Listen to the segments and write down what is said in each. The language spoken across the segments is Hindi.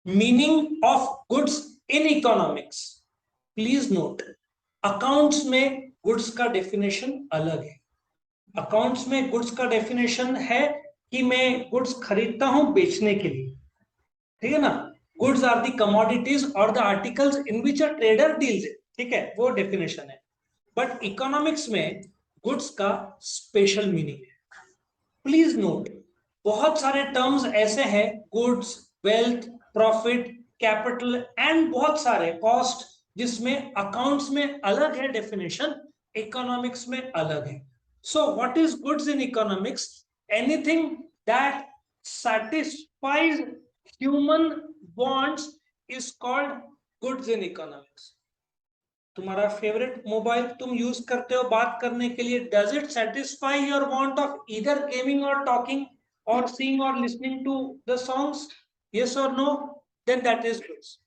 Meaning of goods in economics, please note, accounts में गुड्स का डेफिनेशन अलग है। अकाउंट्स में गुड्स का डेफिनेशन है कि मैं गुड्स खरीदता हूं बेचने के लिए, ठीक है ना। गुड्स आर द कमोडिटीज और the articles in which a trader deals it, ठीक है, वो डेफिनेशन है। बट इकोनॉमिक्स में गुड्स का स्पेशल मीनिंग है। प्लीज नोट, बहुत सारे टर्म्स ऐसे हैं, goods, wealth, profit, capital and बहुत सारे कॉस्ट, जिसमें अकाउंट्स में अलग है डेफिनेशन, इकोनॉमिक्स में अलग है। So what is goods in economics? Anything that satisfies human wants is called goods in economics. तुम्हारा फेवरेट मोबाइल तुम यूज करते हो बात करने के लिए, does it satisfy your want of either gaming और टॉकिंग और सीइंग और listening to the songs? Yes और no? Then that is goods.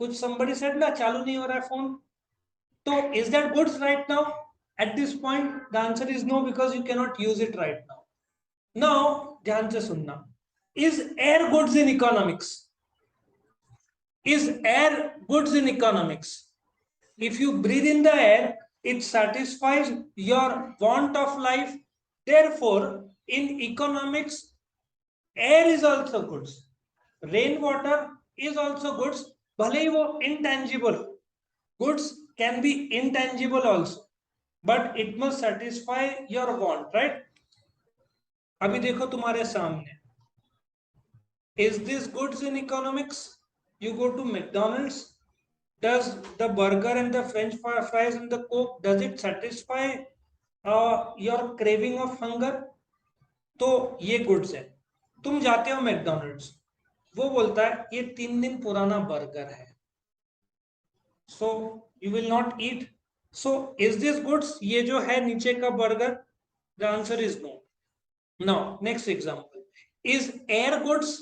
कुछ somebody said ना चालू नहीं हो रहा है फोन, तो is that goods right now? At this point the answer is no, because you cannot use it right now. Now ध्यान से सुनना, is air goods in economics? Is air goods in economics? If you breathe in the air, it satisfies your want of life. Therefore, in economics, air is also goods. Rainwater is also goods. भले ही वो intangible हो. Goods can be intangible also, but it must satisfy your want, right? अभी देखो तुम्हारे सामने. Is this goods in economics? You go to McDonald's. Does the burger and the French fries and the Coke, does it satisfy your craving of hunger? तो ये गुड्स है. तुम जाते हो मैकडोनल्ड्स, वो बोलता है ये 3 दिन पुराना बर्गर है, so you will not eat. So is this goods? ये जो है नीचे का burger, the answer is no. Now next example, is air goods?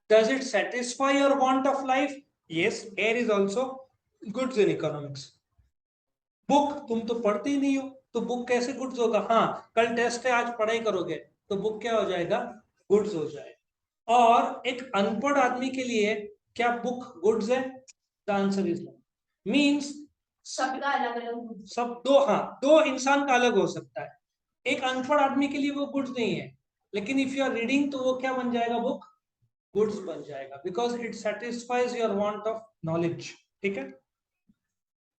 Does it satisfy your want of life? Yes, air is also goods in economics. Book तुम तो पढ़ते ही नहीं हो, तो बुक कैसे गुड्स होगा? हाँ, कल टेस्ट है, आज पढ़ाई करोगे तो बुक क्या हो जाएगा? गुड्स हो जाएगा. और एक अनपढ़ आदमी के लिए क्या बुक गुड्स है? The answer is no. Means सबका अलग अलग सब दो, हाँ, दो इंसान का अलग हो सकता है. एक अनपढ़ आदमी के लिए वो गुड्स नहीं है, लेकिन इफ यू आर रीडिंग तो वो क्या बन जाएगा? बुक गुड्स बन जाएगा, because it satisfies your want of knowledge. ठीक है.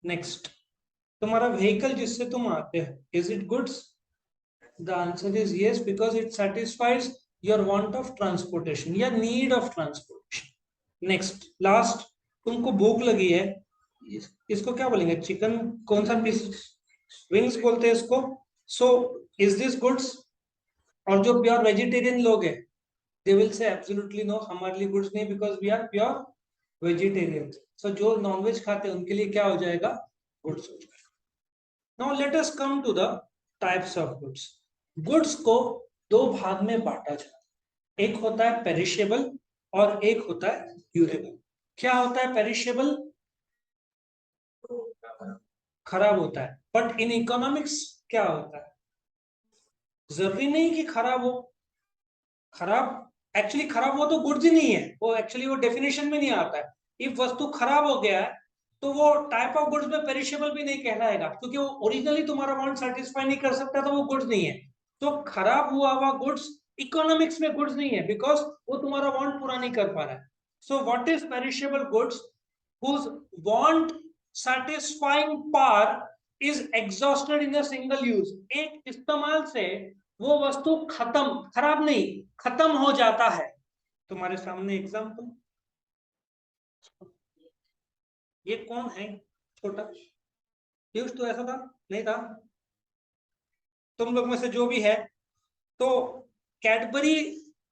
नेक्स्ट, तुम्हारा व्हीकल जिससे तुम आते हो, is it goods? The answer is yes, because it satisfies your want of transportation या need of transportation. Next, last, तुमको भूख लगी है, इसको क्या बोलेंगे? चिकन, कौन सा पीस? विंग्स बोलते हैं इसको. So is this goods? और जो प्योर वेजिटेरियन लोग हैं, they will say absolutely no, हमारे लिए गुड्स नहीं, because we are pure vegetarian. So जो नॉनवेज खाते हैं उनके लिए क्या हो जाएगा? गुड्स हो जाएगा. Now let us come to the types of goods. Goods को दो भाग में बांटा जाता है, एक होता है पेरिशेबल और एक होता है ड्यूरेबल. क्या होता है पेरिशेबल? खराब होता है. बट इन इकोनॉमिक्स क्या होता है? जरूरी नहीं कि खराब हो. खराब एक्चुअली खराब हो तो गुड्स ही नहीं है, वो एक्चुअली वो डेफिनेशन में नहीं आता है. इफ वस्तु खराब हो गया है तो वो टाइप ऑफ गुड्स में पेरिशेबल भी नहीं कहलाएगा, क्योंकि वो ओरिजिनली तुम्हारा वांट सेटिस्फाई नहीं कर सकता, तो वो गुड्स नहीं है. तो खराब हुआ गुड्स इकोनॉमिक्स में गुड्स नहीं है, बिकॉज वो तुम्हारा वांट पूरा नहीं कर पा रहा है. So what is perishable goods? whose want satisfying power is exhausted in a single use. एक इस्तेमाल से वो वस्तु खत्म, खराब नहीं, खत्म हो जाता है. तुम्हारे सामने एग्जांपल, ये कौन है? छोटा पीयूष, तो ऐसा था नहीं था? तुम लोग में से जो भी है, तो कैडबरी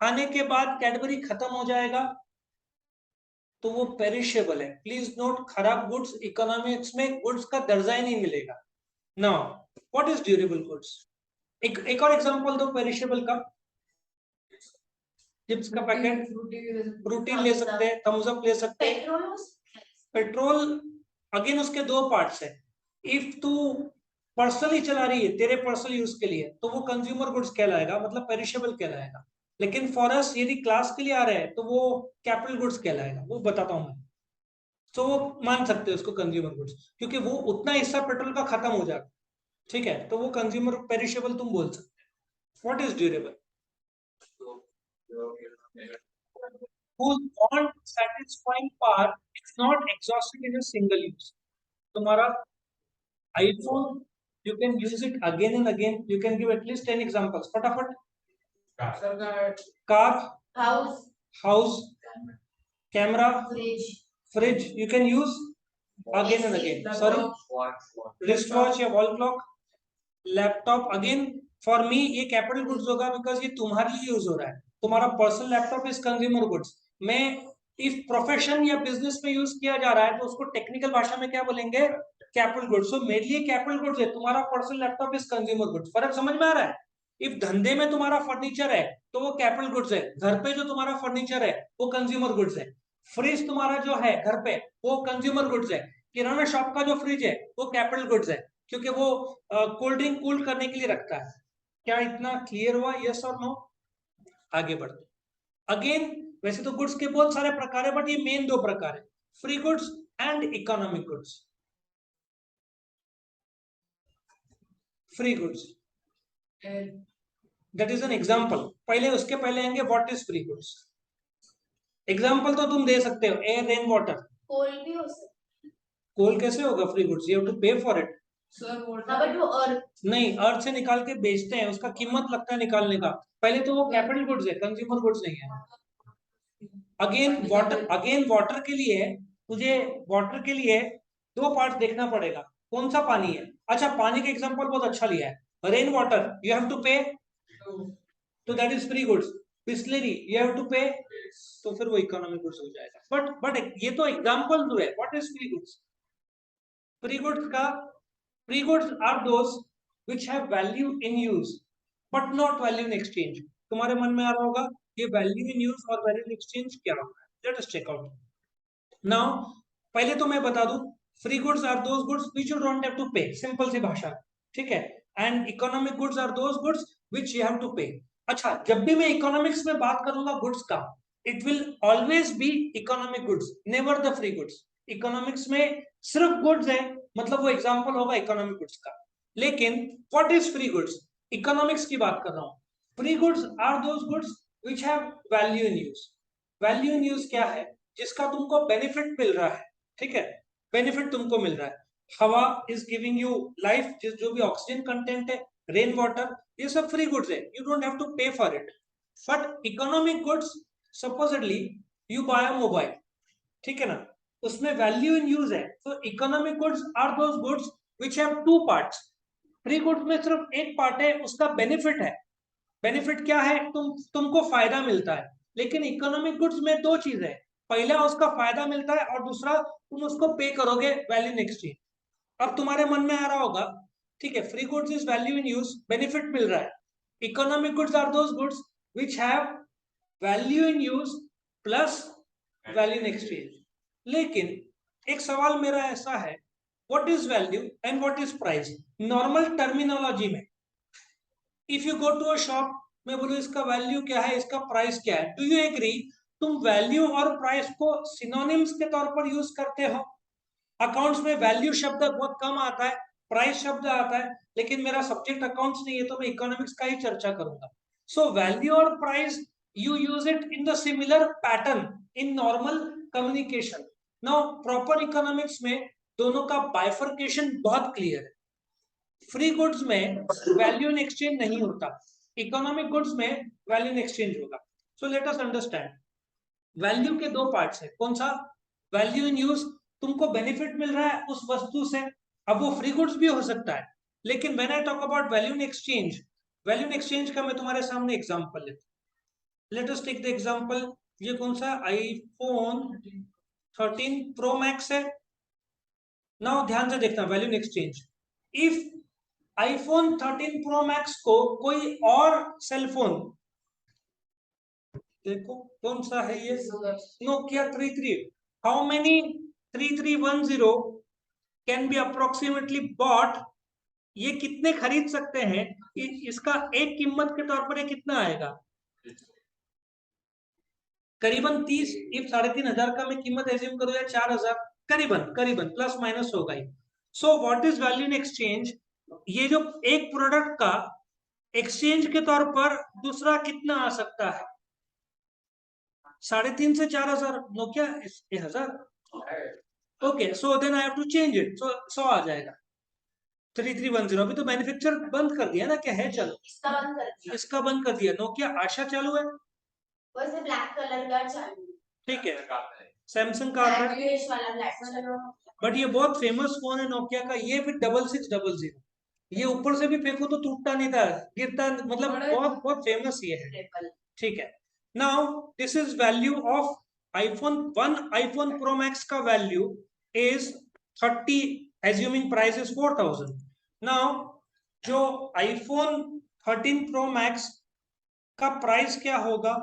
आने के बाद कैडबरी खत्म हो जाएगा, तो वो पेरिशेबल है. प्लीज नोट, खराब गुड्स इकोनॉमिक्स में गुड्स का दर्जा ही नहीं मिलेगा. Now what is durable goods? एक और एग्जांपल दो पेरिशेबल का. चिप्स का पैकेट, प्रोटीन ले सकते हैं, थम्स अप ले सकते हैं. पेट्रोल अगेन उसके दो पार्ट्स है. इफ तू पर्सनली चला रही है तेरे पर्सनल यूज के लिए, तो वो कंज्यूमर गुड्स कहलाएगा, मतलब पेरिशेबल कहलाएगा. लेकिन फॉर अस यदि क्लास के लिए आ रहे हैं तो वो कैपिटल गुड्स कहलाएगा, वो बताता हूं मैं। तो वो मान सकते हैं उसको कंज्यूमर गुड्स, क्योंकि वो उतना हिस्सा पेट्रोल का खत्म हो जाता है, ठीक है, तो वो कंज्यूमर पेरिशेबल तुम बोल सकते हैं। What is durable? whose bond satisfying power is not exhausted in a single use. तुम्हारा iPhone, you can use it again and again. You can give at least 10 examples. फटाफट. Car, house, camera, fridge. You can use again and again. Sorry, wristwatch या wall clock, laptop. Again, for me ये capital goods होगा because ये तुम्हारे लिए यूज हो रहा है. तुम्हारा personal laptop is consumer goods. मैं इफ प्रोफेशन या बिजनेस में यूज किया जा रहा है तो उसको टेक्निकल भाषा में क्या बोलेंगे? Capital goods. सो मेरे लिए कैपिटल गुड्स है, तुम्हारा personal laptop is consumer goods. फर्क समझ में आ रहा है? इफ धंधे में तुम्हारा फर्नीचर है तो वो कैपिटल गुड्स है. घर पे जो तुम्हारा फर्नीचर है वो कंज्यूमर गुड्स है. फ्रिज तुम्हारा जो है घर पे वो कंज्यूमर गुड्स है. किराना शॉप का जो फ्रिज है वो कैपिटल गुड्स है, क्योंकि वो कोल्ड ड्रिंक कूल करने के लिए रखता है. क्या इतना क्लियर हुआ? यस और नो? आगे बढ़ते. अगेन, वैसे तो गुड्स के बहुत सारे प्रकार है, बट ये मेन दो प्रकार है, free goods and economic goods. Free goods, that is an example. पहले उसके पहले आएंगे what is free goods. Example तो तुम दे सकते हो, एयर, रेन वाटर. कोल भी हो सकता कोल कैसे होगा free goods? You have to pay for it. But वो अर्थ नहीं, अर्थ से निकाल के बेचते हैं, उसका कीमत लगता है निकालने का. पहले तो वो कैपिटल गुड्स है, कंज्यूमर गुड्स नहीं है. अगेन वाटर के लिए तुझे, वाटर के लिए दो पार्ट देखना पड़ेगा. कौन सा पानी है? अच्छा, पानी का एग्जांपल बहुत अच्छा लिया है. Rain water you have to pay, तो that is free goods. Bisleri you have to pay, तो फिर वो इकोनॉमिक गुड्स हो जाएगा. बट ये तो एग्जांपल जो है. What is free goods? Free goods का, free goods are those which have value in use but not value in exchange. तुम्हारे मन में आ रहा होगा ये वैल्यू इन यूज और वैल्यू इन एक्सचेंज क्या होगा. Let us check out. Now पहले तो मैं बता दूं, free goods are those goods which you don't have to pay. Simple सी भाषा, ठीक है. And economic goods are those goods which you have to pay. अच्छा, जब भी मैं इकोनॉमिक्स में बात करूंगा गुड्स का, it will always be economic goods, never the free goods. Economics में सिर्फ गुड्स है, मतलब वो एग्जांपल होगा इकोनॉमिक गुड्स का. लेकिन what is free goods? Economics की बात कर रहा हूं. Free goods are those goods which have value in use. Value in use क्या है? जिसका तुमको बेनिफिट मिल रहा है, ठीक है, बेनिफिट तुमको मिल रहा है. हवा इज गिविंग यू लाइफ, जो भी ऑक्सीजन कंटेंट है, रेन वाटर, ये सब फ्री गुड्स है, you don't have to pay for it. But economic goods, supposedly you buy a mobile, ठीक है ना, उसमें वैल्यू इन यूज है. तो economic goods are those goods which have two parts. Free goods में सिर्फ एक पार्ट है, उसका बेनिफिट है. बेनिफिट क्या है? तुमको फायदा मिलता है. लेकिन इकोनॉमिक गुड्स में दो चीज है, पहला उसका फायदा मिलता है और दूसरा तुम उसको पे करोगे वैल्यू इन एक्सचेंज. अब तुम्हारे मन में आ रहा होगा, ठीक है, free goods is value in use, benefit मिल रहा है. Economic goods are those goods which have value in use plus value in exchange. लेकिन एक सवाल मेरा ऐसा है, what is value and what is price? Normal terminology में if you go to a shop, मैं बोलूं इसका वैल्यू क्या है, इसका प्राइस क्या है, डू यू एग्री तुम वैल्यू और प्राइस को सिनोनिम्स के तौर पर यूज करते हो? अकाउंट्स में वैल्यू शब्द बहुत कम आता है, प्राइस शब्द आता है, लेकिन मेरा सब्जेक्ट अकाउंट्स नहीं है तो मैं इकोनॉमिक्स का ही चर्चा करूंगा. सो वैल्यू और price you use it in the similar pattern in normal communication. Now proper economics में दोनों का बाइफर्केशन बहुत क्लियर है. फ्री गुड्स में वैल्यू इन एक्सचेंज नहीं होता, इकोनॉमिक गुड्स में वैल्यू इन एक्सचेंज होगा. So let us understand. Value के दो पार्ट्स है. कौन सा? वैल्यू इन यूज, तुमको बेनिफिट मिल रहा है उस वस्तु से. अब वो फ्री गुड्स भी हो सकता है. लेकिन when I talk about value in exchange, value in exchange का मैं तुम्हारे सामने एग्जांपल लेता हूं. Let us take the example. ये कौन सा? आईफोन 13 प्रो मैक्स है. नाउ ध्यान से देखना value in exchange. If iPhone 13 pro max को कोई और सेलफोन, देखो कौन सा है ये, Nokia 33, how many 3310 can be approximately bought, ये कितने खरीद सकते हैं, इसका एक कीमत के तौर पर ये कितना आएगा? करीबन 30, इफ 3,500 का मैं कीमत एज्यूम करूँ या 4,000, करीबन करीबन प्लस माइनस होगा ही। So what is value in exchange? ये जो एक प्रोडक्ट का एक्सचेंज के तौर पर दूसरा कितना आ सकता है? 3,500 से 4,000, Nokia 1,000। Okay, so then I have to change it, so 100 आ जाएगा। 3310 अभी तो मैन्युफैक्चर बंद कर दिया ना, क्या है? चलो इसका बंद कर दिया, इसका बंद कर दिया। नोकिया आशा चालू है, वैसे ब्लैक कलर का चालू है। ठीक है। सैमसंग का आता है, ग्रेइश वाला ब्लैक कलर। बट ये बहुत फेमस फोन है नोकिया का, ये भी 6600। ये ऊपर से भी फेंको तो टूटता नहीं था, गिरता, मतलब बहुत बहुत फेमस ये है, ठीक है। Now this is value of iPhone. One iPhone pro max का value is 30, assuming price is 4,000। Now जो आईफोन 13 प्रो मैक्स का प्राइस क्या होगा?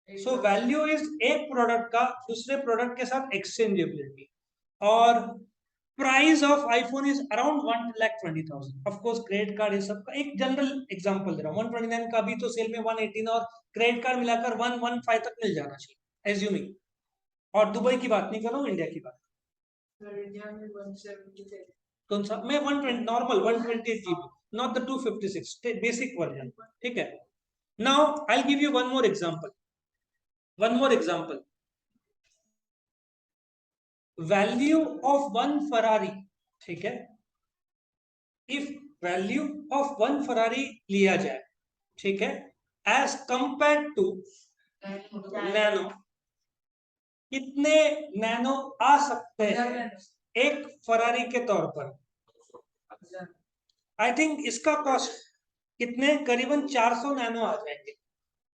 सो वैल्यू इज एक प्रोडक्ट का दूसरे प्रोडक्ट के साथ एक्सचेंजेबिलिटी, और price of iPhone is around 1,20,000। Of course credit card ये सब का एक जनरल एग्जांपल दे रहा हूँ। 129 का भी तो सेल में 118, और क्रेडिट कार्ड मिलाकर 115 तक मिल जाना चाहिए एज्यूमिंग। और दुबई की बात नहीं कर रहा हूँ, इंडिया की बात। कौन सा? मैं 120 normal 128 GB, not the 256 basic version, ठीक है। Now I will give you one more example, value of one Ferrari, ठीक है। If value of one Ferrari लिया जाए, ठीक है, एज कंपेयर टू नैनो, कितने नैनो आ सकते हैं एक फरारी के तौर पर? आई थिंक इसका कॉस्ट कितने, करीबन 400 नैनो आ जाएंगे,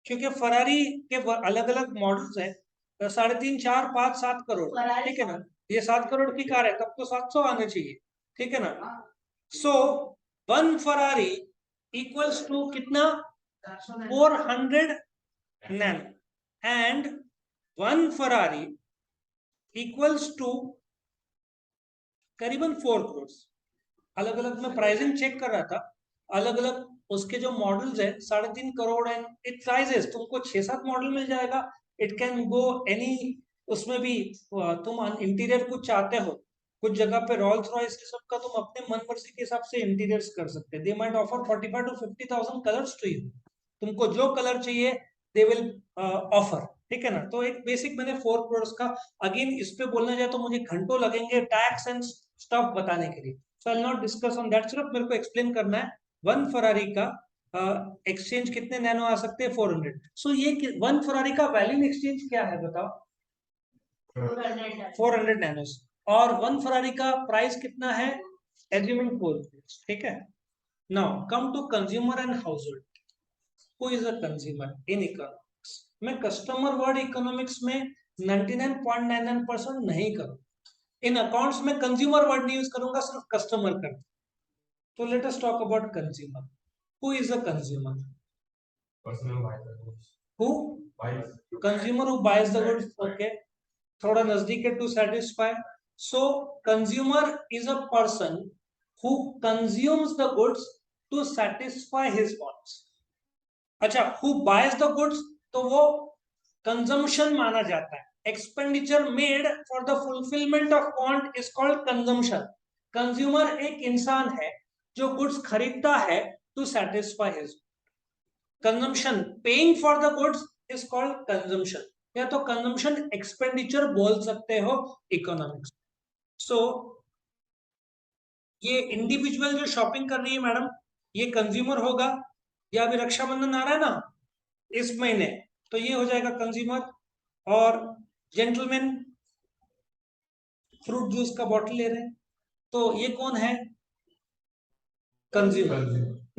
क्योंकि फरारी के अलग अलग मॉडल्स हैं। 3.5, 4, 5, 7 करोड़, ठीक है ना। ये 7 करोड़ की कार है, तब तो 700 आने चाहिए, ठीक है ना। So one Ferrari equals to कितना? 400 Nano, and one Ferrari equals to करीबन 4 करोड़। अलग अलग मैं प्राइसिंग चेक कर रहा था, अलग अलग उसके जो मॉडल्स है 3.5 करोड़, एंड इट प्राइजेस तुमको 6-7 मॉडल मिल जाएगा। इट कैन गो एनी, उसमें भी तुम इंटीरियर कुछ चाहते हो, कुछ जगह पे रॉल्स रॉयस ये सब का तुम अपने मन मर्जी के हिसाब से इंटीरियर्स कर सकते हैं। They might offer 45 to 50,000 colours to you, तुमको जो कलर चाहिए दे विल ऑफर, ठीक है ना। तो एक बेसिक मैंने 4 करोड़ का, अगेन इस पे बोलना जाए तो मुझे घंटों लगेंगे टैक्स एंड स्टफ बताने के लिए, so I will not discuss on that. सिर्फ मेरे को एक्सप्लेन करना है वन फरारी का एक्सचेंज कितने नैनो आ सकते हैं, 400। सो ये वन फरारी का वैल्यू एक्सचेंज क्या है बताओ? 400 नैनोस। और वन फरारी का प्राइस कितना है? एज्यूमिंग 4, ठीक है। Now come to consumer and household. Who is a consumer in economics? मैं कस्टमर वर्ड इकोनॉमिक्स में 99.99% नहीं करूँ, इन अकाउंट्स में कंज्यूमर वर्ड नहीं यूज करूंगा, सिर्फ कस्टमर कर। तो let us talk about consumer. Who is a consumer? Who? Consumer who buys the goods, okay, थोड़ा नजदीक है, to satisfy. So consumer is a person who consumes the goods to satisfy his wants. अच्छा, हु बाइज द गुड्स तो वो कंजम्पशन माना जाता है। Expenditure made for the fulfilment of want is called consumption. Consumer एक इंसान है जो गुड्स खरीदता है to satisfy his consumption. Paying for the goods is called consumption, या तो कंजम्पशन एक्सपेंडिचर बोल सकते हो इकोनॉमिक्स। सो ये इंडिविजुअल जो शॉपिंग कर रही है मैडम, ये कंज्यूमर होगा। या अभी रक्षाबंधन आ रहा है ना इस महीने, तो ये हो जाएगा कंज्यूमर। और जेंटलमैन फ्रूट जूस का बॉटल ले रहे हैं, तो ये कौन है? Consumer.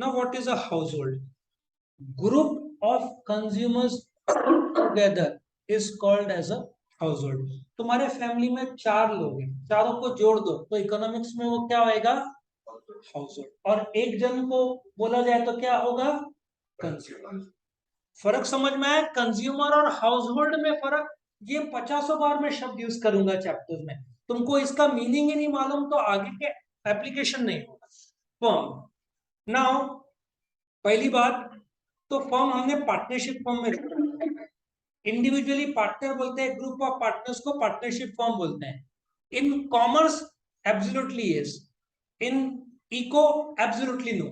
Now what is a household? Group of consumers together is called as a household. तुम्हारे फैमिली में 4 लोग हैं, चारों को जोड़ दो तो इकोनॉमिक्स में वो क्या होएगा? House hold. और एक जन को बोला जाए तो क्या होगा? कंज्यूमर। फर्क समझ में आया? कंज्यूमर और हाउस होल्ड में फर्क, ये 50 बार मैं शब्द यूज करूंगा चैप्टर में, तुमको इसका मीनिंग ही नहीं मालूम तो आगे के एप्लीकेशन नहीं होगा। फर्म, नाउ पहली बात तो फर्म हमने पार्टनरशिप फर्म में रखा, इंडिविजुअली पार्टनर बोलते हैं, ग्रुप ऑफ पार्टनर्स को पार्टनरशिप फर्म बोलते हैं. In commerce absolutely yes, in eco absolutely no.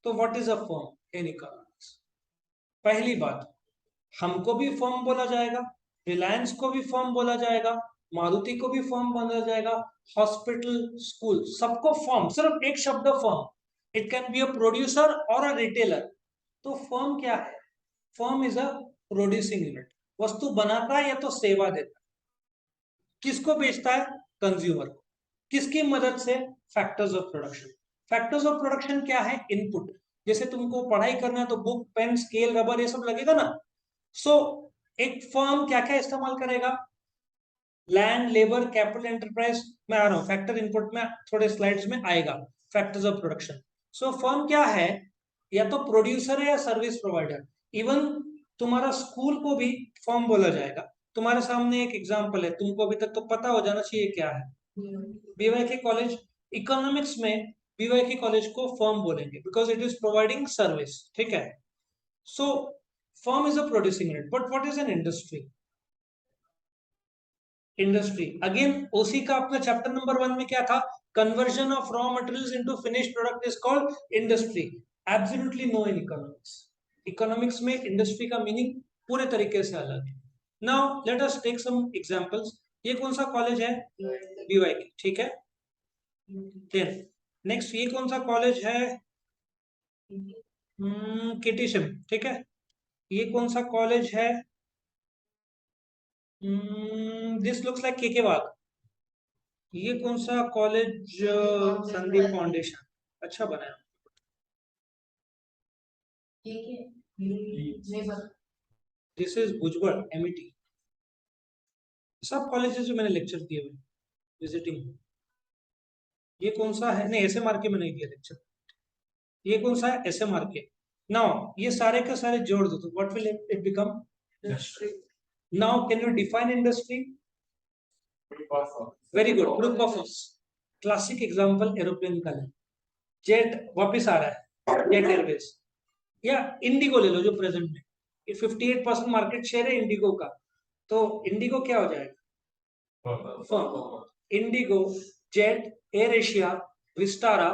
तो what is a firm in economics? पहली बात, हमको भी फर्म बोला जाएगा, रिलायंस को भी फर्म बोला जाएगा, मारुति को भी फर्म बोला जाएगा, हॉस्पिटल, स्कूल, सबको फर्म. सिर्फ एक शब्द firm. It can be a producer और अ रिटेलर. तो फर्म क्या है? Firm is a producing unit. वस्तु बनाता है या तो सेवा देता है. किसको बेचता है? कंज्यूमर को. किसकी मदद से? Factors of production. Factors of production क्या है? इनपुट. जैसे तुमको पढ़ाई करना है तो बुक, पेन, स्केल, रबर ये सब लगेगा ना. सो एक फर्म क्या क्या इस्तेमाल करेगा? Land, labour, capital, enterprise. मैं आ रहा हूं, फैक्टर इनपुट में थोड़े स्लाइड्स में आएगा. Factors of production. So firm क्या है? या तो प्रोड्यूसर है या सर्विस प्रोवाइडर. इवन तुम्हारा स्कूल को भी फर्म बोला जाएगा. तुम्हारे सामने एक एग्जांपल है, तुमको अभी तक तो पता हो जाना चाहिए क्या है. बीवाईके कॉलेज. इकोनॉमिक्स में बीवाईके कॉलेज को फर्म बोलेंगे because it is providing service. ठीक है. So firm is a producing unit. But what is an industry? Industry again OC का अपना चैप्टर नंबर 1 में क्या था? Conversion of raw materials into finished product is called industry. Absolutely no in economics. Economics में इंडस्ट्री का मीनिंग पूरे तरीके से अलग है. Now let us take some examples. ये कौन सा कॉलेज है? बीवाईके. ठीक है. देन नेक्स्ट, ये कौन सा कॉलेज है? केटीशिम. ठीक है. ये कौन सा कॉलेज है? दिस लुक्स लाइक केके बाग. ये कौन सा कॉलेज? संदीप फाउंडेशन. अच्छा बनाया. This is Bhujbal MET. सब कॉलेजेस जो मैंने लेक्चर दिए हुए विजिटिंग. ये कौन सा है? नहीं, एसएमआर के में नहीं दिया लेक्चर. ये कौन सा है? एसएमआर के. नाउ ये सारे के सारे जोड़ दो तो what will it become? Industry. Now can you define industry? Very good. Group of classic example aeroplane का है. जेट वापस आ रहा है, जेट एयरवेज. या इंडिगो ले लो जो प्रेजेंट में 58% मार्केट शेयर है इंडिगो का. तो इंडिगो क्या हो जाएगा? Firm. IndiGo, Jet, Air Asia, Vistara,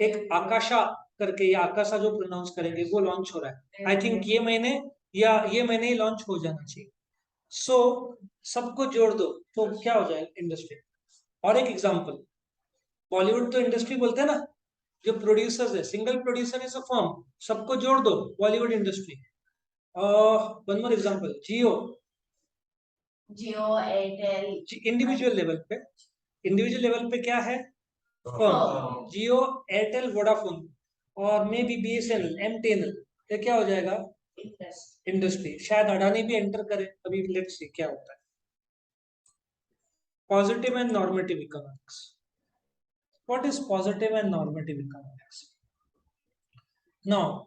एक आकाशा करके, या आकाशा जो प्रोनाउंस करेंगे, वो लॉन्च हो रहा है. आई थिंक ये महीने या ये महीने ही लॉन्च हो जाना चाहिए. सो सबको जोड़ दो तो क्या हो जाएगा? इंडस्ट्री. और एक एग्जांपल, बॉलीवुड तो इंडस्ट्री बोलते हैं ना. जो प्रोड्यूसर्स है, single producer is a firm. सबको जोड़ दो, Bollywood industry. One more example, Jio. Jio, Airtel. Individual level पे, इंडिविजुअल लेवल पे क्या है? फर्म. जियो, एयरटेल, वोडाफोन और मे बी बीएसएनएल, एमटीएनएल. ये क्या हो जाएगा? इंडस्ट्री. शायद अडानी भी एंटर करे अभी. लेट्स सी क्या होता है. Positive and normative economics. What is positive and normative economics? Now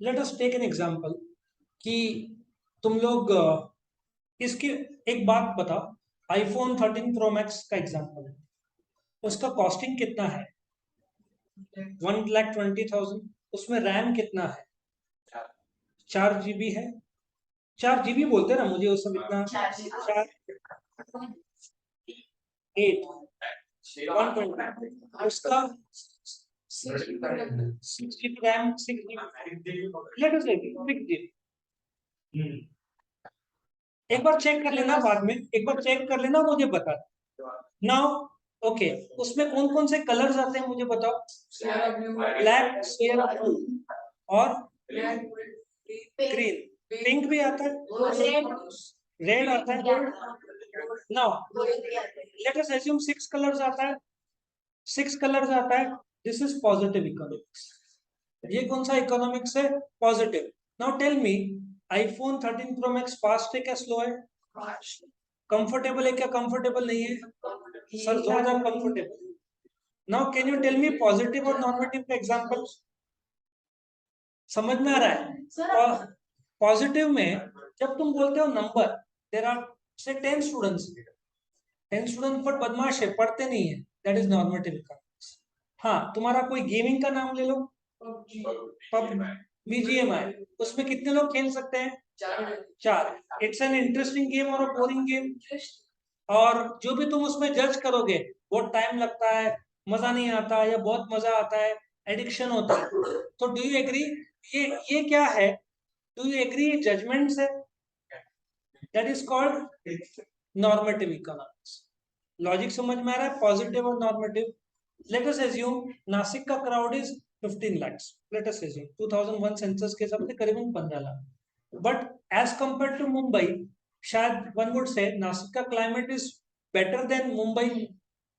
let us take an example कि तुम लोग इसकी एक बात बताओ. आईफोन 13 प्रो मैक्स का एग्जांपल है. उसका कॉस्टिंग कितना है? 1,20,000. उसमें रैम कितना है? 4 GB है. 4 GB बोलते हैं ना, मुझे उस सब इतना. 4 8 120. उसका 6 GB RAM, 6 GB. Let us take 6 GB. एक बार चेक कर लेना, बाद में एक बार चेक कर लेना, मुझे बता. नाउ ओके, उसमें कौन कौन से कलर्स आते हैं मुझे बताओ. ब्लैक, सियरा ब्लू और ग्रीन. पिंक भी आता है, रेड आता है. Now let us assume 6 colours आता है. 6 कलर्स आता है. This is positive economics. ये कौन सा इकोनॉमिक्स है? Positive. Now tell me, iPhone 13 pro max fast है क्या स्लो है? कंफर्टेबल है क्या कंफर्टेबल नहीं है? सर ज्यादा comfortable. Now can you tell me positive और नॉर्मेटिव का एग्जांपल? समझ में आ रहा है? पॉजिटिव में जब तुम बोलते हो नंबर, देयर आर से 10 स्टूडेंट्स. 10 स्टूडेंट पर बदमाश है, पढ़ते नहीं है, दैट इज नॉर्मेटिव इकोनॉमिक्स. हाँ, तुम्हारा कोई गेमिंग का नाम ले लो. BGMI, उसमें कितने लोग खेल सकते हैं? 4। इट्स एन इंटरेस्टिंग गेम और बोरिंग गेम? और जो भी तुम उसमें जज करोगे, बहुत टाइम लगता है, मजा नहीं आता, या बहुत मजा आता है, एडिक्शन होता है, तो डू यू एग्री ये क्या है? डू यू एग्री जजमेंट्स है? That is called normative economics. Logic समझ में आ रहा है? पॉजिटिव और normative. Let us assume Nashik का crowd is 15 lakhs। Let us assume 2001 census के हिसाब से करीबन 15 lakh. But as compare to Mumbai, शायद वन वुड से नासिक का climate is better than Mumbai,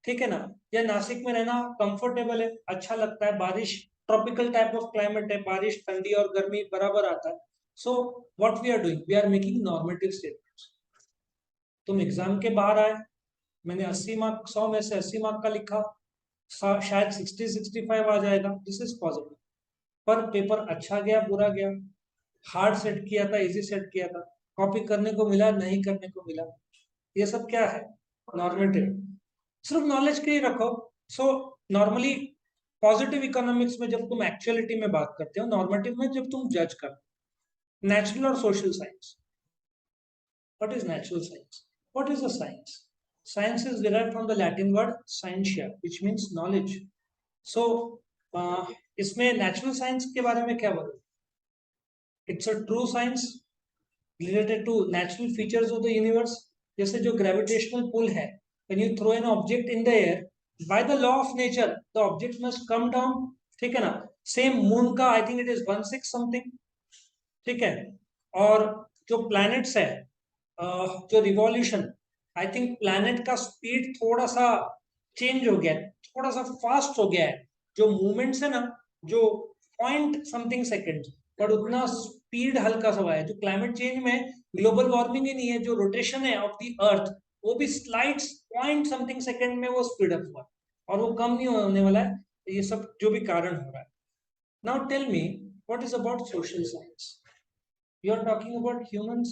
ठीक है ना? या नासिक में रहना कंफर्टेबल है, अच्छा लगता है, बारिश, ट्रॉपिकल टाइप ऑफ क्लाइमेट है, बारिश, ठंडी और गर्मी बराबर आता है। So what we are doing, we are making normative statements. तुम एग्जाम के बाहर आए, मैंने 80 मार्क, 100 में से 80 मार्क का लिखा, शायद 60-65 आ जाएगा, दिस इज पॉसिबल। पर पेपर अच्छा गया, बुरा गया, हार्ड सेट किया था, इजी सेट किया था, कॉपी करने को मिला, नहीं करने को मिला, ये सब क्या है? नॉर्मेटिव। सिर्फ नॉलेज के ही रखो। सो नॉर्मली पॉजिटिव इकोनॉमिक्स में जब तुम एक्चुअलिटी में बात करते हो, नॉर्मेटिव में जब तुम जज करते हो। नेचुरल और social science. What is natural science? What is a science? Science is derived from the Latin word scientia, which means knowledge. So, इसमें natural science के बारे में क्या बोलो? It's a true science related to natural features of the universe. जैसे जो gravitational pull है, when you throw an object in the air, by the law of nature, the object must come down. ठीक है ना? Same moon का, I think it is 1/6 something. ठीक है? और जो planets है, जो रिवॉल्यूशन, आई थिंक प्लैनेट का स्पीड थोड़ा सा चेंज हो गया है, थोड़ा सा फास्ट हो गया है। जो मूवमेंट्स है ना, जो पॉइंट समथिंग सेकेंड, पर उतना स्पीड हल्का सा हुआ है। जो क्लाइमेट चेंज में ग्लोबल वार्मिंग ही नहीं है, जो रोटेशन है ऑफ द अर्थ, वो भी स्लाइड्स पॉइंट समथिंग सेकेंड में वो स्पीड अप हुआ, और वो कम नहीं होने वाला है। ये सब जो भी कारण हो रहा है। Now tell me, what is about social science? You are talking about humans,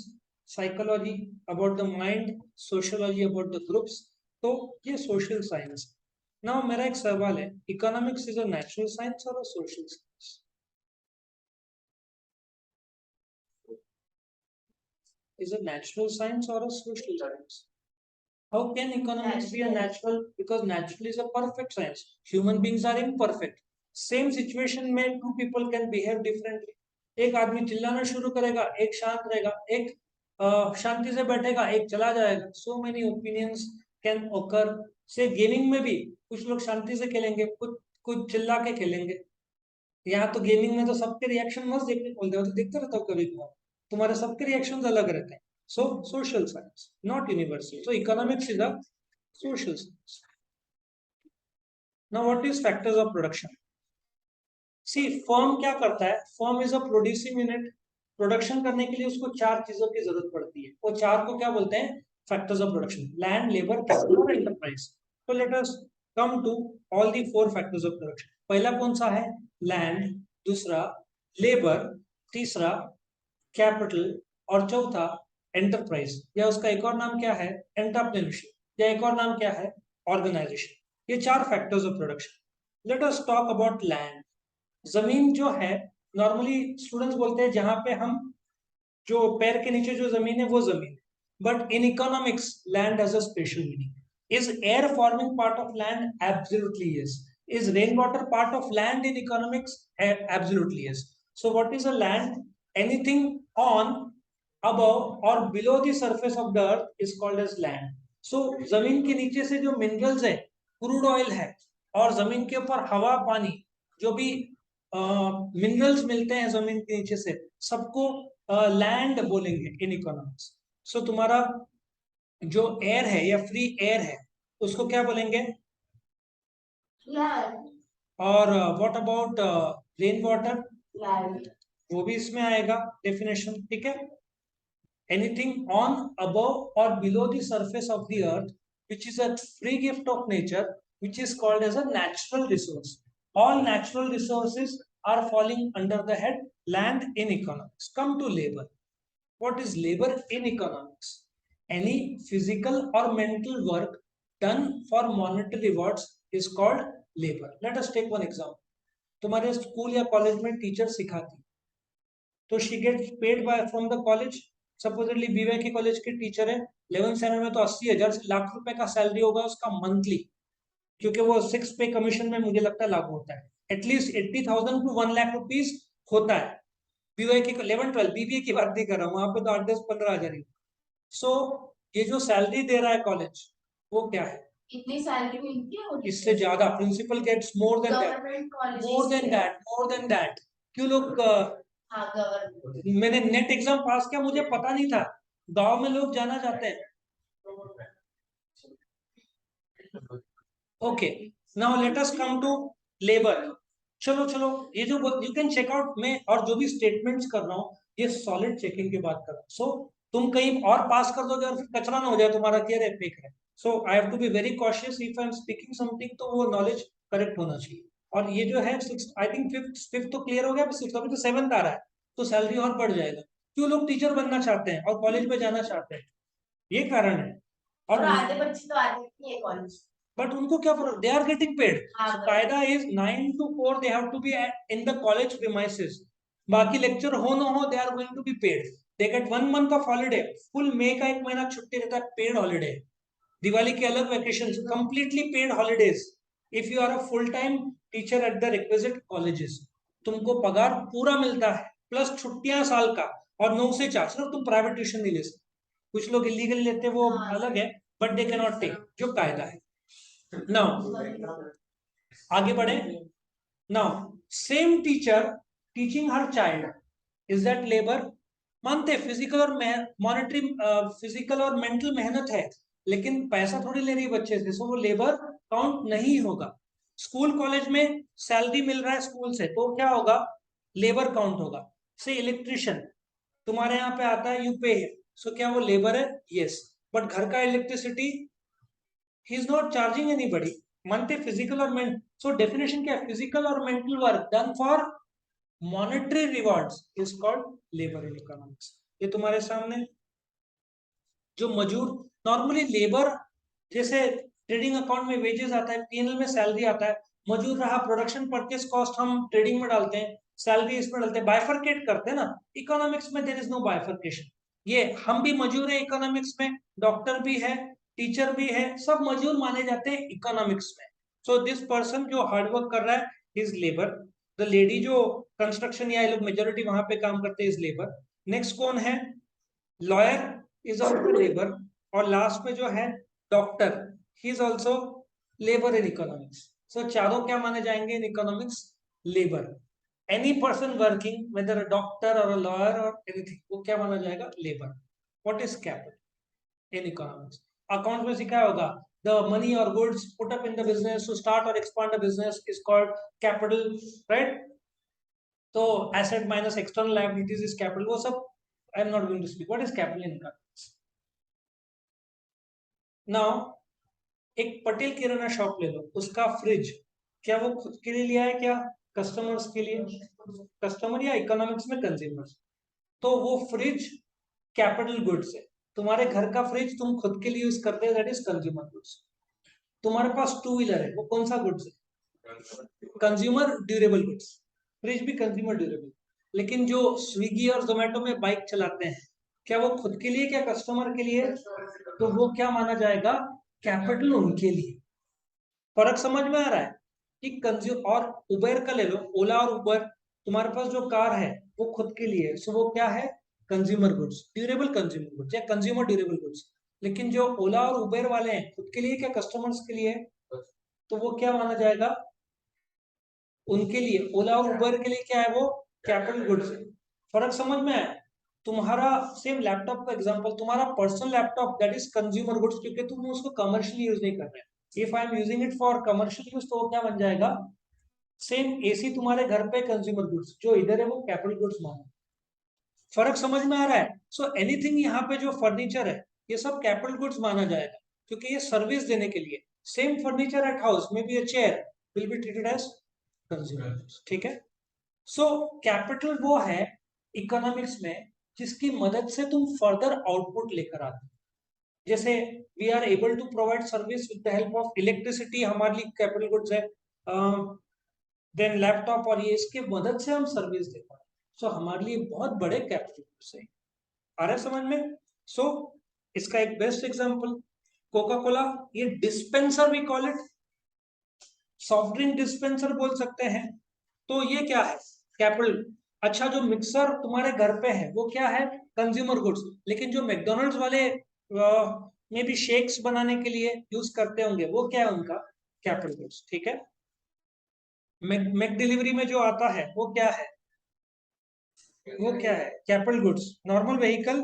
psychology about the mind, sociology about the groups. तो ये social science। Now मेरा एक सवाल है, economics is a natural science or a social science? Is it natural science or a social science? How can economics be a natural? Because natural is a perfect science. Human beings are imperfect. Same situation में two people can behave differently. एक आदमी चिल्लाना शुरू करेगा, एक शांत रहेगा, एक शांति से बैठेगा, एक चला जाएगा। So many opinions can occur. से गेमिंग में भी कुछ लोग शांति से खेलेंगे, कुछ चिल्ला के खेलेंगे। यहाँ तो गेमिंग में तो सबके रिएक्शन मस्त देखने को मिलते हैं, तो देखते रहता हूँ कभी कभार, तुम्हारे सबके रिएक्शन अलग रहते हैं। So social science, not universal. So economics is a social science. Now what is factors of production? See, firm क्या करता है? Firm is a producing unit. Production करने के लिए उसको 4 चीजों की जरूरत पड़ती है। वो 4 को क्या बोलते हैं? Factors of production. Land, labour, capital और एंटरप्राइज। तो let us come to all the 4 factors of production. पहला कौन सा है? लैंड। दूसरा लेबर। तीसरा कैपिटल। और चौथा एंटरप्राइज, या उसका एक और नाम क्या है? एंटरप्रेन्योरशिप। या एक और नाम क्या है? ऑर्गेनाइजेशन। ये 4 factors of production. Let us talk about land. जमीन जो है, नॉर्मली स्टूडेंट्स बोलते हैं जहां पे हम, जो पैर के नीचे जो जमीन है वो जमीन। But in economics land has a special meaning. Is air forming part of land? Absolutely yes. Is rain water part of land in economics? Absolutely yes. So what is a land? Anything on, above or below the surface of the earth is called as land. So जमीन के नीचे से जो मिनरल्स है, क्रूड ऑयल है, और जमीन के ऊपर हवा, पानी, जो भी मिनरल्स मिलते हैं जमीन के नीचे से, सबको लैंड बोलेंगे इन इकोनॉमिक्स। सो तुम्हारा जो एयर है या फ्री एयर है, उसको क्या बोलेंगे? Land. और what about rain water? Land. वो भी इसमें आएगा डेफिनेशन, ठीक है? Anything on, above or below the surface of the earth, which is a free gift of nature, which is called as a natural resource. All natural resources are falling under the head land in economics. Come to labor. What is labor in economics? Any physical or mental work done for monetary rewards is called labor. Let us take one example. तुम्हारे स्कूल या कॉलेज में टीचर सिखाती तो she gets paid by from the college. Supposedly BYK के कॉलेज के टीचर है, 11th स्टैंडर्ड में, तो 80,000 से लाख रुपए का सैलरी होगा उसका मंथली, क्योंकि वो 6 पे कमीशन में मुझे लगता है लागू होता है। एटलीस्ट 80,000 टू 1 लाख रुपीज होता है। बीवाई की 11-12 बीबीए की बात नहीं कर रहा हूँ, वहां पे तो 8-10-15 हजार ही। सो ये जो सैलरी दे रहा है कॉलेज, वो क्या है? इतनी सैलरी मिलती है? इससे ज्यादा। Principal gets more than that, government college, more than that. क्यों लोग हाँ गवर्नमेंट। मैंने नेट एग्जाम पास किया, मुझे पता नहीं था, गांव में लोग जाना चाहते हैं। Okay, now let us come to labour. चलो चलो, ये जो यू कैन चेक आउट, मैं और जो भी स्टेटमेंट्स कर रहा हूँ ये सॉलिड चेकिंग की बात कर रहा हूँ। सो तुम कहीं और पास कर दोगे और फिर कचरा ना हो जाए तुम्हारा, क्लियर है, फेक है। So I have to be very cautious if I am speaking something, तो वो नॉलेज करेक्ट होना चाहिए। और ये जो है सिक्स, आई थिंक फिफ्थ तो क्लियर हो गया, सिक्स अभी तो 7th आ रहा है, तो सैलरी और बढ़ जाएगा। क्यों लोग टीचर बनना चाहते हैं और कॉलेज में जाना चाहते हैं, ये कारण है। और आधे बच्चे तो आते नहीं है कॉलेज, बट उनको क्या फर्क, they are getting paid. So कायदा is 9 to 4 they have to be in the college premises. बाकी लेक्चर हो ना हो, they are going to be paid. They get 1 month of holiday, full May का 1 महीना छुट्टी रहता है, पेड हॉलिडे। दिवाली के अलग vacation, completely paid holidays if you are a full time teacher at the requisite colleges. तुमको पगार पूरा मिलता है, प्लस छुट्टियां साल का, और 9 से 4। सिर्फ तुम प्राइवेट ट्यूशन नहीं ले सकते। कुछ लोग इलीगल लेते हैं, वो अलग है, but they can not take, जो कायदा है। नाउ आगे बढ़े। Now same teacher teaching her child, is that labour? मानते फिजिकल और मॉनिटरी, फिजिकल और मेंटल मेहनत है, लेकिन पैसा थोड़ी ले रही है बच्चे से, सो वो लेबर काउंट नहीं होगा। स्कूल कॉलेज में सैलरी मिल रहा है स्कूल से, तो क्या होगा? लेबर काउंट होगा। से इलेक्ट्रिशियन तुम्हारे यहाँ पे आता है, यू पे है, सो क्या वो लेबर है? यस। बट घर का electricity, he is not charging anybody। मानते फिजिकल और मेंटल, सो डेफिनेशन क्या है? फिजिकल और mental work done for monetary rewards is called labour in economics. ये तुम्हारे सामने जो मजूर, नॉर्मली लेबर, जैसे ट्रेडिंग अकाउंट में वेजेस आता है, पीएनएल में सैलरी आता है, मजूर रहा, प्रोडक्शन परचेस कॉस्ट हम ट्रेडिंग में डालते हैं, सैलरी इसमें डालते हैं, बाइफरकेट करते हैं ना। इकोनॉमिक्स में देयर इज नो बाइफरकेशन। ये हम भी मजूर है इकोनॉमिक्स में, डॉक्टर भी है, टीचर भी है, सब मजूर माने जाते हैं इकोनॉमिक्स में। सो दिस पर्सन जो हार्डवर्क कर रहा है इज लेबर। द लेडी जो कंस्ट्रक्शन या लोग मेजोरिटी वहां पे काम करते हैं इज लेबर। नेक्स्ट कौन है? Lawyer is also labour. और लास्ट में जो है doctor, he is also labour in economics. So चारों क्या माने जाएंगे in economics? Labour. Any person working whether a doctor और अ लॉयर और एनीथिंग, वो क्या माना जाएगा? Labour. What is capital in economics? Account में सिखाया होगा, the money or goods put up in the business to start or expand a business is called capital, right? तो asset minus external liabilities is capital, वो सब I am not going to speak. What is capital in economics? Now एक पटेल किराना शॉप ले लो, उसका फ्रिज क्या वो खुद के लिए लिया है, क्या कस्टमर्स के लिए? कस्टमर या इकोनॉमिक्स में कंज्यूमर्स। तो वो फ्रिज कैपिटल गुड्स है। तुम्हारे घर का फ्रिज तुम खुद के लिए यूज करते हो, दैट इज कंज्यूमर गुड्स। तुम्हारे पास 2 व्हीलर है, वो कौन सा गुड्स है? Consumer durable goods. फ्रिज भी कंज्यूमर ड्यूरेबल। लेकिन जो स्विगी और जोमेटो में बाइक चलाते हैं, क्या वो खुद के लिए, क्या कस्टमर के लिए? तो वो क्या माना जाएगा? कैपिटल उनके लिए। फर्क समझ में आ रहा है कि कंज्यूम और उबेर का ले लो, ओला और उबर, तुम्हारे पास जो कार है वो खुद के लिए, सो वो क्या है? Consumer goods, durable consumer goods या कंज्यूमर ड्यूरेबल गुड्स। लेकिन जो ओला और उबेर वाले हैं, खुद के लिए क्या कस्टमर्स के लिए? तो वो क्या माना जाएगा? उनके लिए। ओला और उबर के लिए क्या है? वो कैपिटल गुड्स है। फर्क समझ में आया? तुम्हारा सेम लैपटॉप का एग्जांपल, तुम्हारा personal laptop that is consumer goods, क्योंकि तुम उसको कमर्शियली यूज नहीं कर रहे। If I am using it for commercial use, तो वो क्या बन जाएगा? सेम एसी तुम्हारे घर पे कंज्यूमर गुड्स, जो इधर है वो कैपिटल गुड्स माना। फर्क समझ में आ रहा है? सो एनीथिंग यहाँ पे जो फर्नीचर है, ये सब कैपिटल गुड्स माना जाएगा, क्योंकि ये सर्विस देने के लिए। सेम फर्नीचर एट हाउस में be a chair will be treated as consumer goods. ठीक है? सो कैपिटल वो है इकोनॉमिक्स में जिसकी मदद से तुम फर्दर आउटपुट लेकर आते हो। जैसे we are able to provide service with the help of electricity, हमारे लिए कैपिटल गुड्स है। देन लैपटॉप, और ये इसके मदद से हम सर्विस दे पाए। सो हमारे लिए बहुत बड़े कैपिटल गुड्स है। आ रहा है समझ में? सो इसका एक बेस्ट एग्जांपल कोका कोला, ये डिस्पेंसर भी call it, soft drink dispenser बोल सकते हैं। तो ये क्या है? कैपिटल। अच्छा, जो मिक्सर तुम्हारे घर पे है वो क्या है? Consumer goods. लेकिन जो मैकडोनल्ड्स वाले में भी शेक्स बनाने के लिए यूज करते होंगे वो क्या है उनका? Capital goods. ठीक है। मैक डिलीवरी में जो आता है वो क्या है? वो क्या है? Capital goods. नॉर्मल व्हीकल,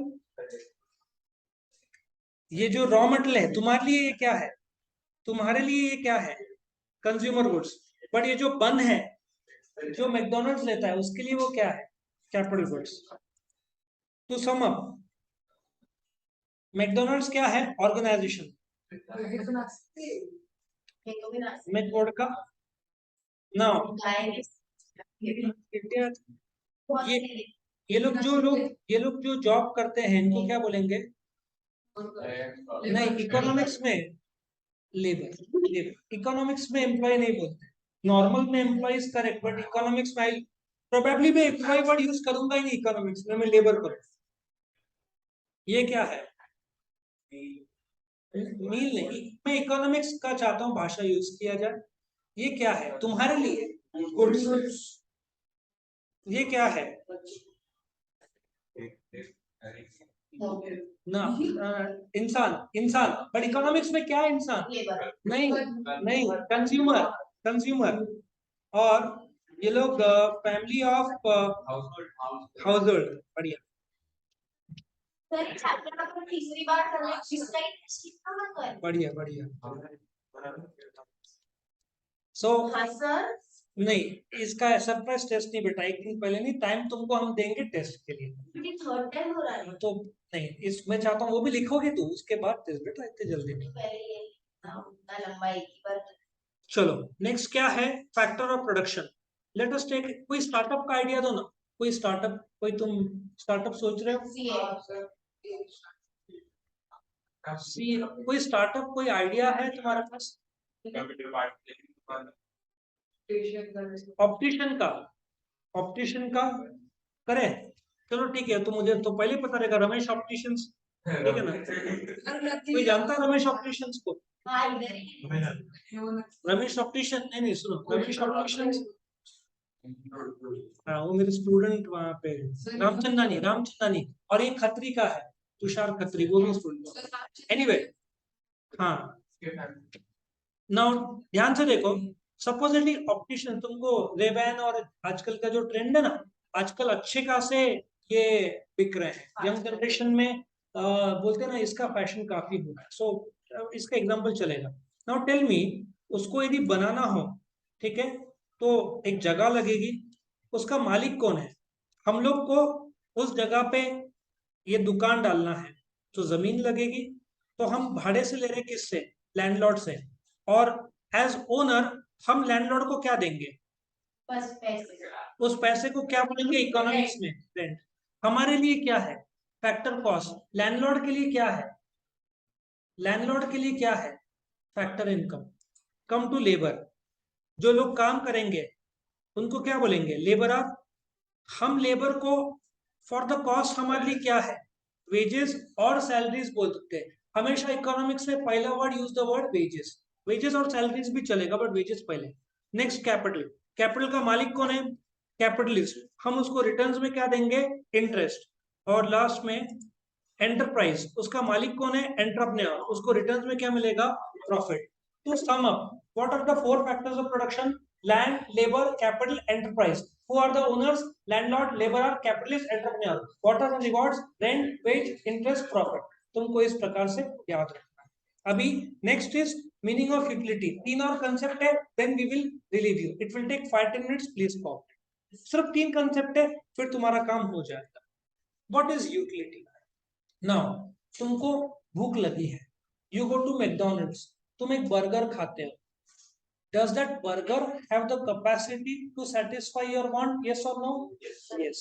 ये जो रॉ मटेरियल है तुम्हारे लिए ये क्या है? तुम्हारे लिए ये क्या है? Consumer goods. बट ये जो बन है जो मैकडोनल्ड्स लेता है उसके लिए वो क्या है? Capital goods. To sum up, McDonald's क्या है? ऑर्गेनाइजेशन। मैं कोड का नाउ इंडिया, ये ये लोग जो जॉब करते हैं इनको क्या बोलेंगे? नहीं, इकोनॉमिक्स में लेबर। लेबर इकोनॉमिक्स में एम्प्लॉय नहीं बोलते। नॉर्मल में employ is correct, but economics में आई प्रोबेबली मैं एम्प्लॉय वर्ड यूज करूंगा ही नहीं इकोनॉमिक्स में, मैं लेबर करूंगा। ये क्या है? मील नहीं, मैं इकोनॉमिक्स का चाहता हूँ भाषा यूज किया जाए। ये क्या है तुम्हारे लिए? गुड्स। ये क्या है? ना इंसान। इंसान, बट इकोनॉमिक्स में क्या है? इंसान नहीं, नहीं, कंज्यूमर। कंज्यूमर। और ये लोग फैमिली ऑफ हाउस होल्ड। बढ़िया। तीसरी बार करने इसका ही टेस्ट कितना मत कर। बढ़िया बढ़िया। सो हाँ सर। नहीं, इसका सरप्राइज टेस्ट नहीं बेटा, एक दिन पहले नहीं, टाइम तुमको हम देंगे टेस्ट के लिए। ये थर्ड टाइम हो रहा है तो नहीं, इस मैं चाहता हूँ वो भी लिखोगे तू, उसके बाद टेस्ट बेटा, इतने जल्दी नहीं। पहले ये उतना लंबा एक ही बार। चलो नेक्स्ट क्या है? Factor of production. Let us take, कोई स्टार्टअप का आइडिया दो ना। कोई स्टार्टअप, कोई तुम स्टार्टअप सोच रहे हो? कोई स्टार्टअप, कोई आइडिया है तुम्हारे पास? ऑप्टिशियन का, ऑप्टिशियन का करें? चलो ठीक है, तो मुझे तो पहले पता रहेगा रमेश ऑप्टिशियंस, ठीक है ना? कोई जानता है रमेश ऑप्टिशियंस को? रमेश ऑप्टिशियन, नहीं नहीं सुनो, रमेश ऑप्टिशियंस, हाँ वो मेरे स्टूडेंट वहाँ पे रामचंदानी, रामचंदानी। और एक खत्री का है, तुषार खत्री, वो भी स्टूडेंट। एनीवे, हाँ नाउ ध्यान से देखो, सपोजिटली ऑप्टिशियन तुमको रेबैन और आजकल का जो ट्रेंड है ना, आजकल अच्छे खासे ये बिक रहे हैं यंग जनरेशन में। बोलते हैं ना इसका फैशन काफी हो रहा है। सो इसका एग्जांपल चलेगा। नाउ टेल मी, उसको यदि बनाना हो, ठीक है, तो एक जगह लगेगी, उसका मालिक कौन है? हम लोग को उस जगह पे ये दुकान डालना है, तो जमीन लगेगी, तो हम भाड़े से ले रहे किससे? लैंडलॉर्ड से। और एज ओनर हम लैंडलॉर्ड को क्या देंगे? बस पैसे। उस पैसे को क्या बोलेंगे इकोनॉमिक्स में? रेंट। हमारे लिए क्या है? Factor cost. लैंडलॉर्ड के लिए क्या है? लैंडलॉर्ड के लिए क्या है? Factor income. Come to labour, जो लोग काम करेंगे उनको क्या बोलेंगे? लेबरर। हम लेबर को फॉर द कॉस्ट हमारे लिए क्या है? वेजेस और सैलरीज बोल सकते हैं। हमेशा इकोनॉमिक्स में पहला word use the word wages. Wages और सैलरीज भी चलेगा, बट वेजेस पहले। Next capital. कैपिटल का मालिक कौन है? कैपिटलिस्ट। हम उसको रिटर्न्स में क्या देंगे? इंटरेस्ट। और लास्ट में एंटरप्राइज, उसका मालिक कौन है? एंटरप्रेन्योर, उसको रिटर्न्स में क्या मिलेगा? प्रॉफिट। तो sum up, what are the four factors of production? Land, labour, capital, enterprise. Who are the owners? Landlord, laborer, capitalist, entrepreneur. What are the rewards? Rent, wage, interest, profit. तुमको इस प्रकार से याद रखना है। अभी next is meaning of utility. तीन और कंसेप्ट है, then we will relieve you. It will take 5-10 minutes, please pause. सिर्फ 3 कंसेप्ट है, फिर तुम्हारा काम हो जाएगा। What is utility? नाउ तुमको भूख लगी है, यू गो टू मैकडोनल्ड्स, तुम एक बर्गर खाते हो। Does that burger have the capacity to satisfy your want? Yes or no? Yes.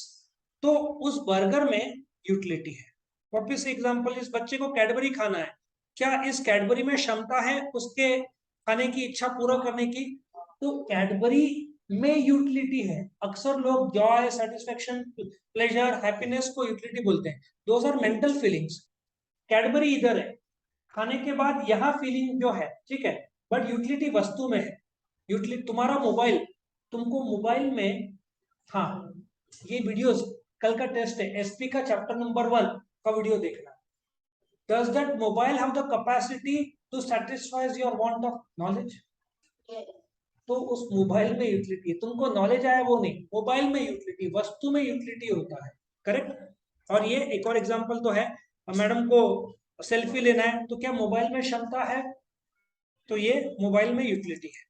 तो उस बर्गर में यूटिलिटी है। वापिस एग्जांपल, इस बच्चे को कैडबरी खाना है, क्या इस कैडबरी में क्षमता है उसके खाने की इच्छा पूरा करने की? तो कैडबरी में यूटिलिटी है। अक्सर लोग जॉय, सेटिस्फेक्शन, प्लेजर, हैप्पीनेस को यूटिलिटी बोलते हैं। Those are mental feelings. Cadbury इधर है, खाने के बाद यह फीलिंग जो है, ठीक है, बट यूटिलिटी वस्तु में है। यूटिलिटी तुम्हारा मोबाइल, तुमको मोबाइल में, हाँ, ये वीडियोस कल का टेस्ट है, एसपी का चैप्टर नंबर 1 का वीडियो देखना। Does that mobile have the capacity to satisfy your want of knowledge? तो उस मोबाइल में यूटिलिटी है, तुमको नॉलेज आया वो नहीं, मोबाइल में यूटिलिटी, वस्तु में यूटिलिटी होता है। करेक्ट। और ये एक और एग्जांपल तो है, मैडम को सेल्फी लेना है तो क्या मोबाइल में क्षमता है? तो ये मोबाइल में यूटिलिटी है।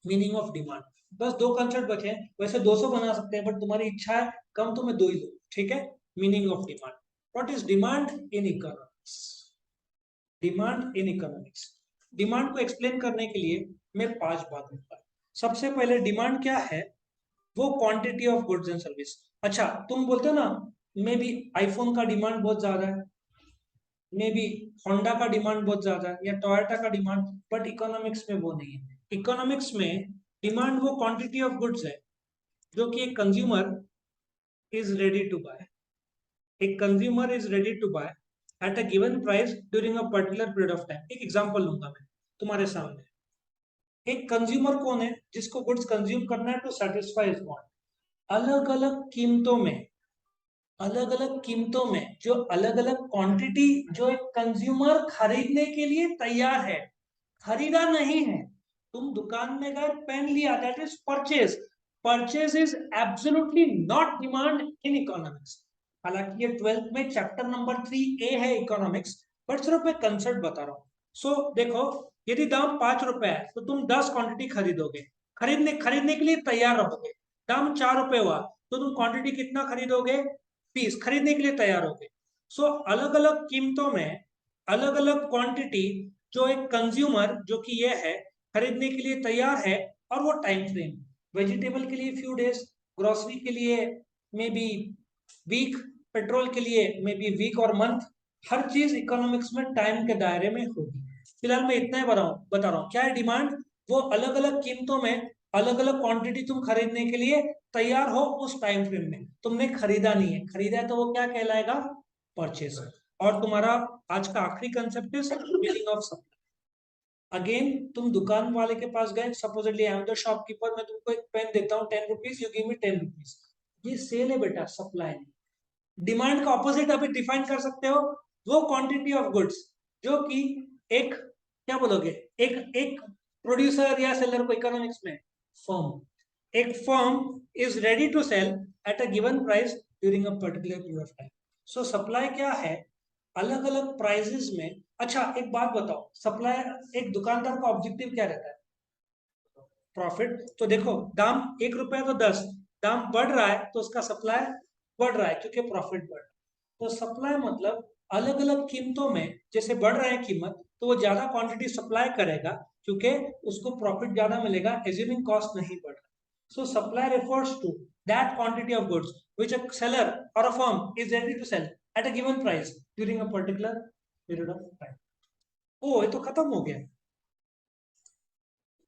Meaning of demand. बस 2 कंसेप्ट बचे हैं, वैसे 200 बना सकते हैं, बट तुम्हारी इच्छा है कम तो मैं 2 ही लूँ, ठीक है। Meaning of demand. What is demand in economics? Demand in economics, demand को एक्सप्लेन करने के लिए मैं 5 बात लूंगा। सबसे पहले डिमांड क्या है? वो quantity of goods and service. अच्छा, तुम बोलते हो ना, मे बी आईफोन का डिमांड बहुत ज्यादा है, मे बी होंडा का डिमांड बहुत ज्यादा है, या टोयोटा का डिमांड, बट इकोनॉमिक्स में वो नहीं है। इकोनॉमिक्स में डिमांड वो क्वांटिटी ऑफ गुड्स है जो कि एक consumer is ready to buy. एक consumer is ready to buy at a given price during a particular period of time. एक एग्जांपल लूंगा मैं तुम्हारे सामने। एक कंज्यूमर कौन है? जिसको गुड्स कंज्यूम करना है टू सेटिस्फाई हिज वांट। अलग अलग कीमतों में, अलग अलग कीमतों में, जो अलग अलग क्वांटिटी जो एक कंज्यूमर खरीदने के लिए तैयार है, खरीदा नहीं है। तुम दुकान में गए, पेन लिया, that is purchase. Purchase is absolutely not demand in economics. हालांकि ये 12th में चैप्टर नंबर 3A है इकोनॉमिक्स, बट सिर्फ मैं कंसेप्ट बता रहा हूँ। सो देखो, यदि दाम 5 रुपए है तो तुम 10 क्वांटिटी खरीदोगे, खरीदने के लिए तैयार रहोगे। दाम 4 रुपए हुआ तो तुम क्वांटिटी कितना खरीदोगे? 20 खरीदने के लिए तैयार होगे। सो अलग अलग कीमतों में अलग अलग क्वांटिटी जो एक कंज्यूमर जो कि ये है खरीदने के लिए तैयार है, और वो टाइम फ्रेम, वेजिटेबल के लिए फ्यू डेज, ग्रोसरी के लिए मे बी वीक, पेट्रोल के लिए मे बी वीक और मंथ। हर चीज इकोनॉमिक्स में टाइम के दायरे में होगी। फिलहाल मैं इतना ही बता रहा हूँ क्या है डिमांड। वो अलग अलग कीमतों में अलग अलग क्वांटिटी तुम खरीदने के लिए तैयार हो उस टाइम फ्रेम में। तुमने खरीदा नहीं है, खरीदा है तो वो क्या कहलाएगा? परचेज। और तुम्हारा आज का आखिरी concept is meaning of supply. Again, तुम दुकान वाले के पास गए, supposedly I am the shopkeeper, मैं तुमको एक पेन देता हूँ 10 rupees, you give me 10 rupees. ये सेल है बेटा, सप्लाई नहीं। डिमांड का ऑपोजिट अभी डिफाइन कर सकते हो, वो क्वांटिटी ऑफ गुड्स जो कि एक, क्या बोलोगे, एक एक प्रोड्यूसर या सेलर को इकोनॉमिक्स में फर्म, एक firm is ready to sell at a given price during a particular period of time. So supply क्या है? अलग अलग प्राइसेस में। अच्छा, एक बात बताओ, सप्लाई, एक दुकानदार का ऑब्जेक्टिव क्या रहता है? प्रॉफिट। तो देखो, दाम 1 रुपया तो 10, दाम बढ़ रहा है तो उसका सप्लाई बढ़ रहा है क्योंकि प्रॉफिट बढ़ रहा है। तो सप्लाई मतलब अलग अलग कीमतों में जैसे बढ़ रहा है कीमत, तो वो ज्यादा क्वांटिटी सप्लाई करेगा क्योंकि उसको प्रॉफिट ज्यादा मिलेगा, एज्यूमिंग कॉस्ट नहीं बढ़ रहा। So supply refers to that quantity of goods which a seller और a firm is ready to sell at a given price during a particular period of time. Oh, ये तो खत्म हो गया।